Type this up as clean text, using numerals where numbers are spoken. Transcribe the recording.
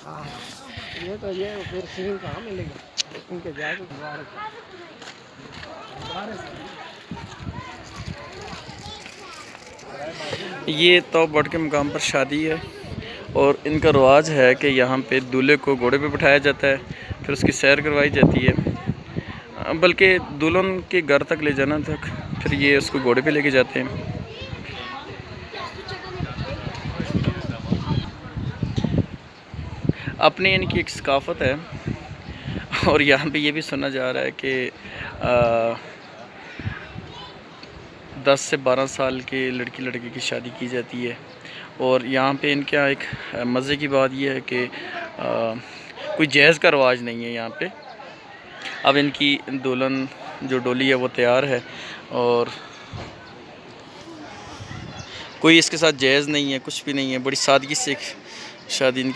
हाँ, ये फिर सीन कहाँ मिलेगा इनके जाके दोबारा ये तो बट के मुकाम पर शादी है और इनका रवाज है कि यहाँ पे दूल्हे को घोड़े पे बिठाया जाता है, फिर उसकी सैर करवाई जाती है, बल्कि दुल्हन के घर तक ले जाना तक फिर ये उसको घोड़े पे लेके जाते हैं। अपनी इनकी एक सकाफ़त है। और यहाँ पे ये भी सुना जा रहा है कि 10 से 12 साल के लड़की लड़के की शादी की जाती है। और यहाँ पे इनके यहाँ एक मज़े की बात यह है कि कोई जहेज़ का रवाज नहीं है यहाँ पे। अब इनकी दुल्हन जो डोली है वो तैयार है और कोई इसके साथ जहेज़ नहीं है, कुछ भी नहीं है, बड़ी सादगी से एक शादी इनकी